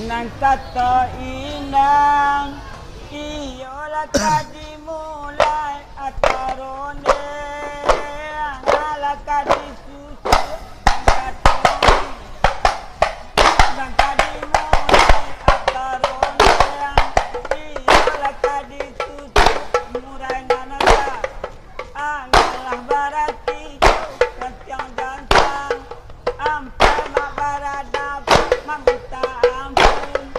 Nang kata inang iyolah tadi mulai atarone ala kadi susu nang tadi mulai atarone iyolah kadi susu murai nanasa angalah barati ketiang jantang ampai mak barada mamita ampun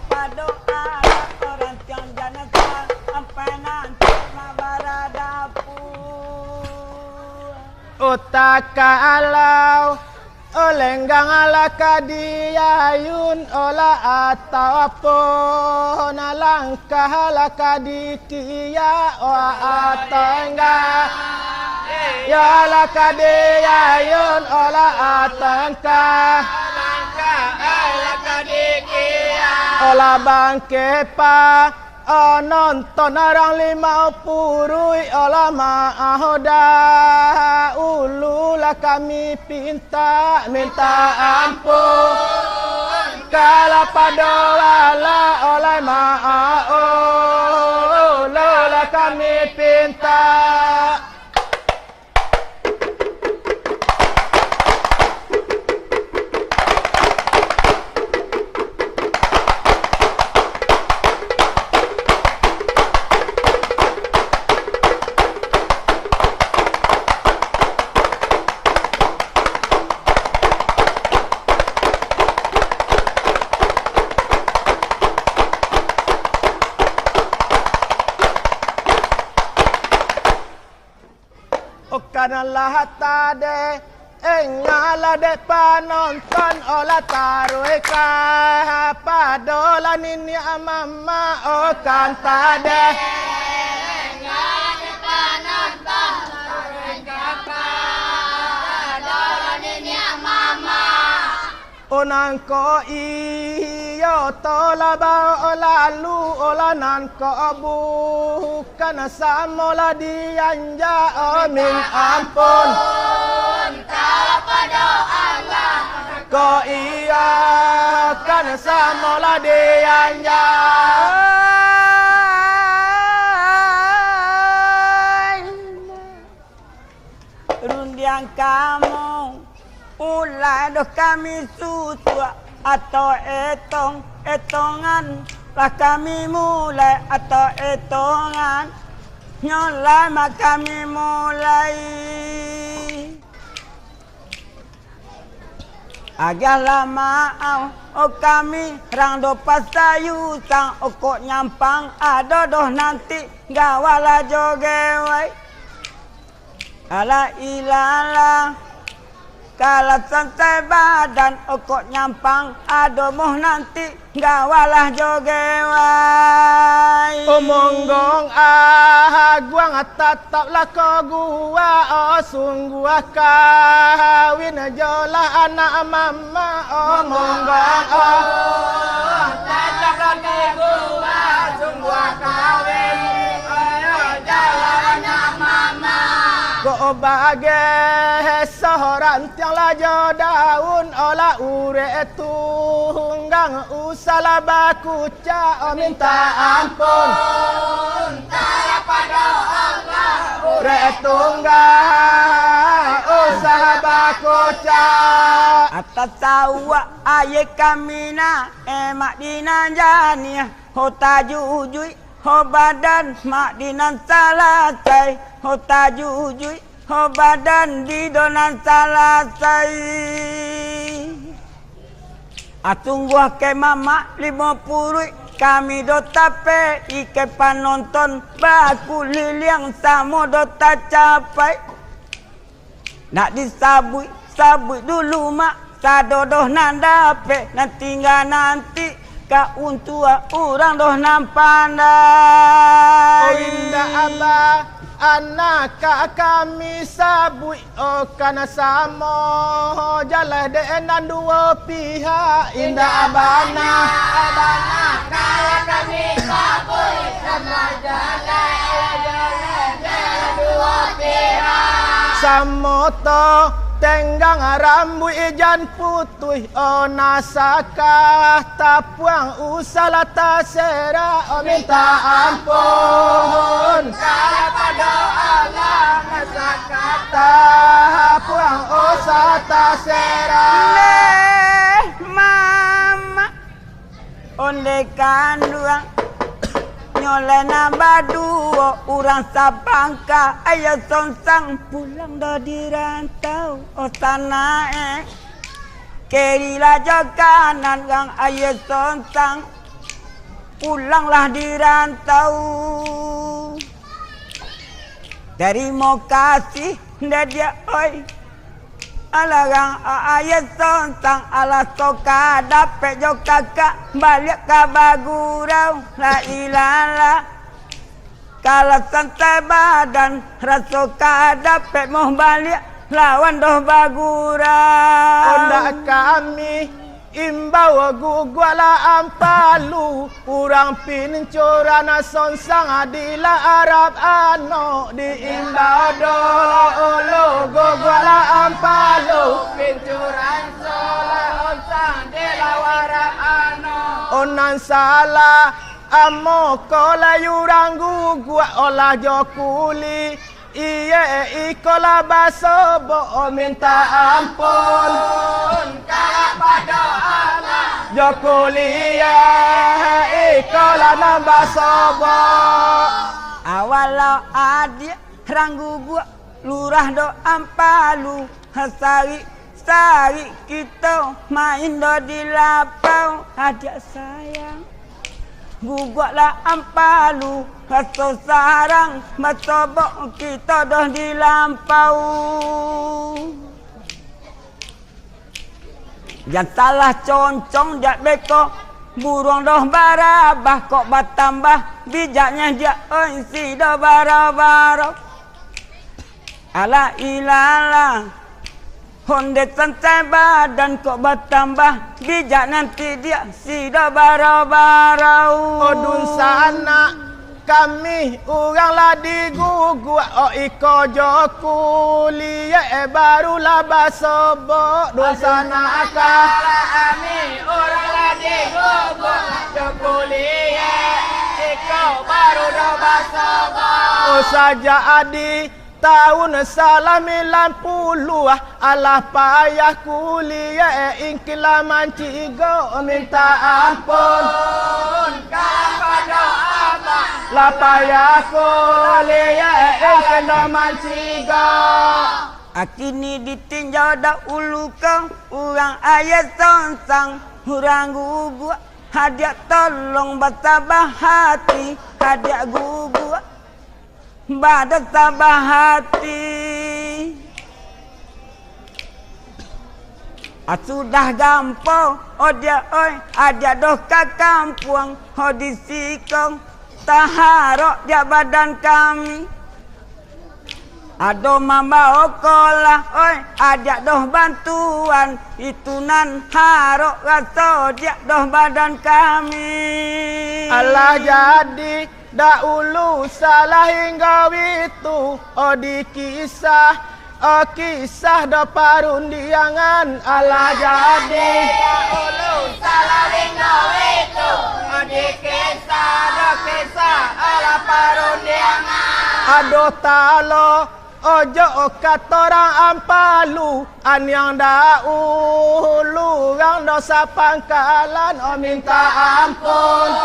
pado ala orang tiang janata ampai nanti mak barada pun utaka alau olenggang ala kadiyayun ola atapun alangkah ala kadikia oa atengga ya ala kadiyayun ola atengka ala kadikia ola bangke pa nonton orang 50 ola maahoda ululah kami minta ampun kala padawala oleh ululah kami minta kanalah tade engala de panonton ola taruh ka padola nini mama o kan tade engala de panonton taruh ka padola nini mama onang ko iyo tola ba ola lu ola nan ko bukan samola dianja amin ampun kala pada Allah ko iya kan samola dianja rundiang kamu ulah doh kami susu atau etongan lah kami mulai atau etongan nyolai mak kami mulai agak lama kami rang do pasayu sang okok nyampang ada doh nanti gawala jogewai ala ilala kalau santai badan okok nyampang adomoh nanti gawalah jogewai omonggong gua ngatatap lah ko gua sungguh kawin jolah anak mama omonggong tatap lah ko gua sungguh kawin jolah anak mama ko bagai seorang tiang lajo daun olah ure tunggang usalah baku ca minta ampun taya pada Allah ure tunggang usaha baku ca atas tawa aye kamina emak dinanjani ho tajujui ho badan mak dinan salasai ho tajujui ho badan di donan salasai atungguh ke mama 50 kami do tape ike panonton baku liliang samo do tak capai nak disabui dulu mak sadodoh nandape nanti nggak nanti ka untua orang doh nampandai indah abah anak kami sabui kana samo jalan dengan dua pihak indah abana kaya kami sabui sama jalan dua pihak samo to tenggang rambut ijan putih nasakah tapuang usala tasera minta ampun kalau pada Allah nasakah tapuang usala tasera mama onde kanduang nyolena baduo urang sabangka ayo sonsang pulang dari rantau osana kerila jakanan gang ayo sonsang pulanglah di rantau dari mau kasih dia oi alagang ayat sontang ala soka dapet jo kakak balik ke bagurau la ilala kalau santai badan rasoka dapet mau balik lawan doh bagurau onda kami imbau gugala ampalu urang pincurana sonsang adila Arab ano di imbau dolo gugala ampalu pincuran sola sonsang adila Arab ano onan salah amo kola yurang gugua olah jokuli iye ikola baso bo minta ampun kalau pada Allah jokulia ikola nambah sobo awalau adik ranggu gua lurah do ampalu hasari sari kita main do di lapau adik sayang gugaklah ampalu raso sarang matobok kita dah di lampau jangan salah concong jak beko burung dah barabah kok bertambah bijaknya dia si dah barabara ala ilala hondet santai badan kok bertambah bijak nanti dia si dah barau-barau odun sana kami urang lah digugua iko jokulia barulah basobo dun sana kami urang lah digugua jokulia iko baru dah basobo saja adi tahun salamilan puluh alah payah kuliah ingkilah mancigo minta ampun kepada Allah lah payah kuliah ingkilah mancigo akini ditinjau dahulu kau urang ayat sonsang urang gugua hadiah tolong bertabah hati hadiah gugua badak tabah hati sudah gampang dia oi ada doh ke kampung di sikong taharok dia badan kami ado mama okolah oi ada doh bantuan itu nan harok raso dia doh badan kami Allah jadi dahulu salah hingga itu di kisah kisah da parundiangan Allah jadi dahulu salah hingga itu di kisah ala parundiangan aduh talo ojo katorang ampalu yang dahulu yang dosa pangkalan minta ampun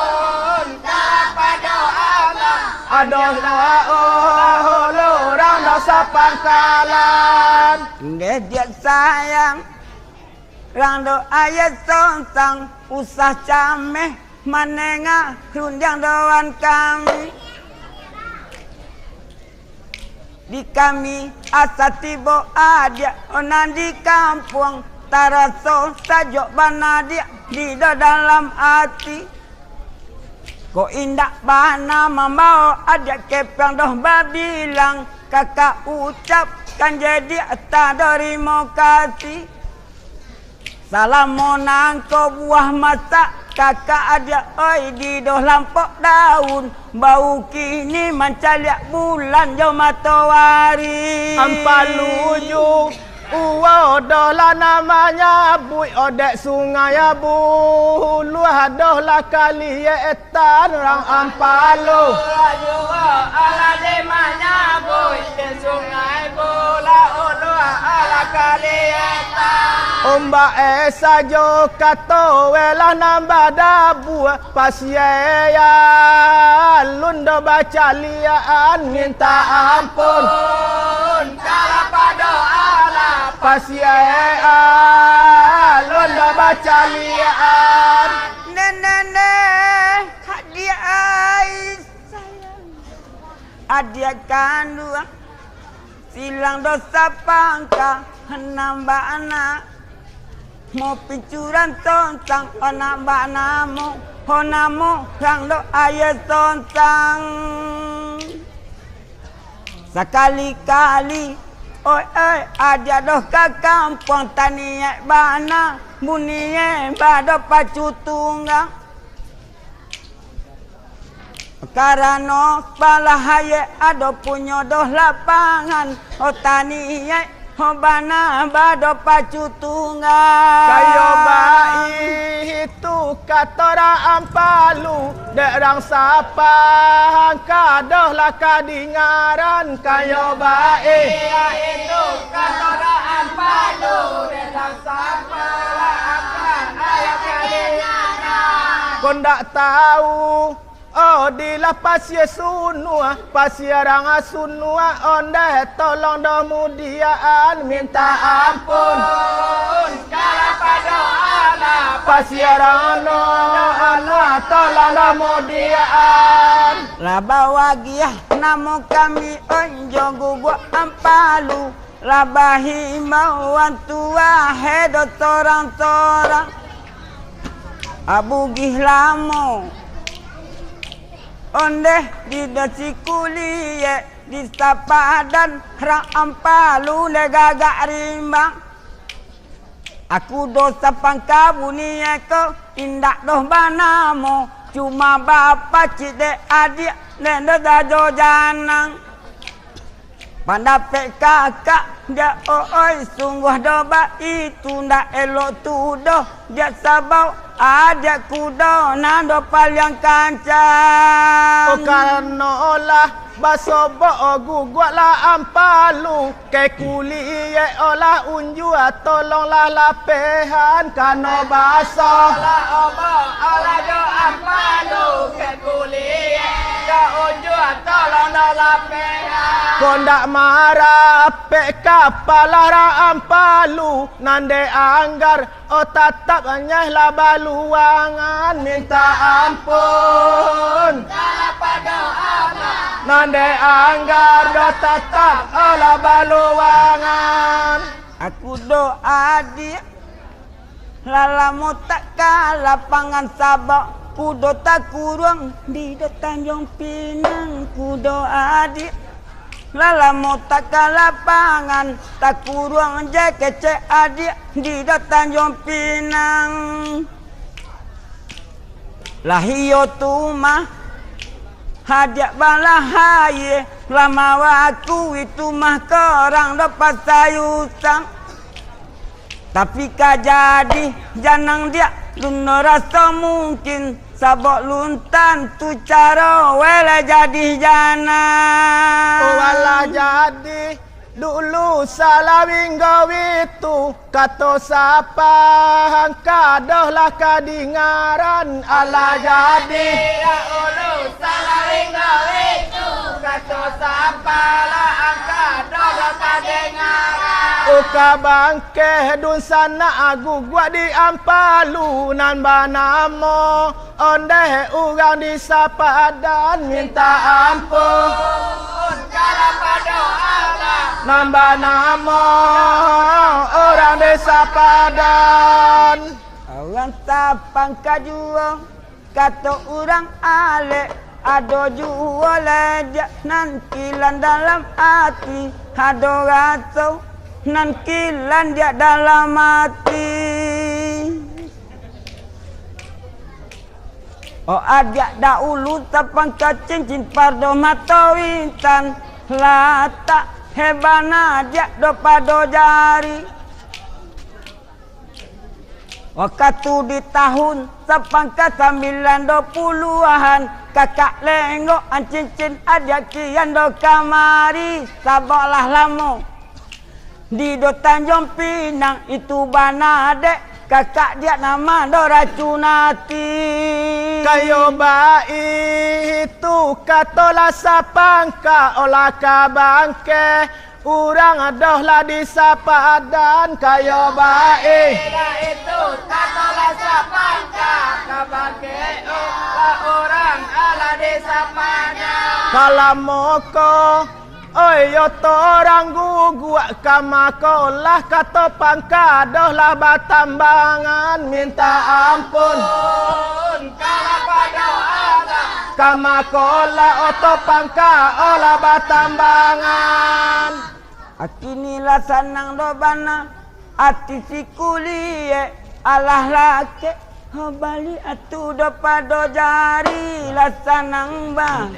kepada Allah aduh dahulu orang dosa pangkalan dia sayang rando ayat sonsang usah cameh manenga rundang doan kami di kami asa tibo ada onan di kampung taraso sajo banadia di dalam hati ko indak bana mamau ada kepang doh babilang kakak ucap kan jadi tak dari mau kasih salam monang ko buah mata kakak ada oi di doh lampok daun bau kini mencaliak bulan jauh matahari ampaluju Uwa dah lah namanya bui odek sungai abu luah dah lah kali etan rang ampalu Juga ala demanya bui di sungai bola luah ala kalieta. Ombak sajo kato welah nambah dabu pasiaya lundo baca liaan minta ampun Kalau pada ala pasiaya lundo baca liaan nenek hadiah ai sayang adia kandung silang dosa pangka nambah anak mau pincuran tontang nambah namu honamu yang do ayat tontang sekali-kali oi adia doh ke kampung taniye bana muniye bado pacu tunggang karena palahaye ado punya doh lapangan taniye bana bado pacu tunggang kayo bai itu katora ampalu derang sapang kadoh lah kadingaran kayo bai itu katora ampalu derang sapang ayat kadingaran kon dak tahu oh di la pasie sunua pasierang sunua onde tolong domu diaan minta ampun kalau pada ala pasierang no ana tolong domu diaan la bawa giah namo kami onjo gugua ampalu la bahi mauan tua hedo torang-torang abu gih lamo onde di dasi kuliye di sapadan rang ampalu le gagak rimbang aku dosa pangkabu niye ko indak doh banamo cuma bapa cide adik nenda dajo janang pandapek kakak dia oi sungguh doba itu ndak elok tudoh dia sabau ada kuda nando paling kancang karena olah basobo gugua la ampalu ke kuliye olah unjua tolonglah lapehan kano baso la obo olah do ampalu ke kuliye ke unjua tolonglah lapehan kondak marah pe kapalara ampalu nande anggar tatap nyah la baluangan minta ampun kalau pada ala nande anggar tatap la baluangan aku doa dia lalamu tak kalah pangan sabak kudo tak kurang di Tanjung Pinang kudo adik lalamu tak kalah pangan tak kurang je kece adik di Tanjung Pinang lahio tuma hadiah balahaye lama aku itu mah korang dapat sayusang tapi kajadi janang dia luno rasa mungkin sabok luntan tu cara wala jadi jana wala jadi dulu salawing gawitu kato sapa kadoh lah kadingaran ala jadi dulu salawing gawitu kato sapa lah kadoh lah kadingaran uka bangke dun sana agu gua di ampalu nan banamo onde urang di sapadan minta ampun kalau pada ala nambah nama orang desa Padan orang tapang kajuang kata orang ale ado jual aja nan kilan dalam hati ado rasa nan kilan dia dalam hati oh adia dahulu tapang kacing pardo mata wintan lata hebana dia do pado jari. Waktu di tahun sepangka 90-an kakak lengok cincin adia kian do kamari saboklah lamo di do Tanjung Pinang itu banadek kakak dia nama do racunati. Kayo baik itu katola sapangka olah kabangke urang adohlah disapa dan kayo baik itu katola sapangka kabangke olah orang ala disapanya. Kalamoko oi yo torang gugua kamakolah kato pangka dohlah batambangan minta ampun kamakola oto pangka olah batambangan. Akinilah sanang do bana ati si kulie alah lake bali atu do pado jari la sanang ba.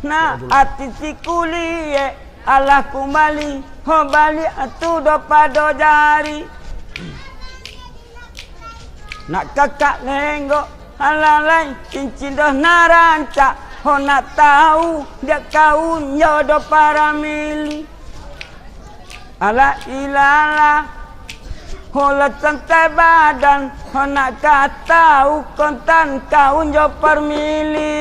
Nah ati si kulie alah kumbali bali atu do pado jari. Nak kakak lenggok alalai cincin do naranca. Ho nak tahu dia kaun jodoh para mili. Ala ilala ho lecang badan. Ho nak tahu kontan kaun jo per mili.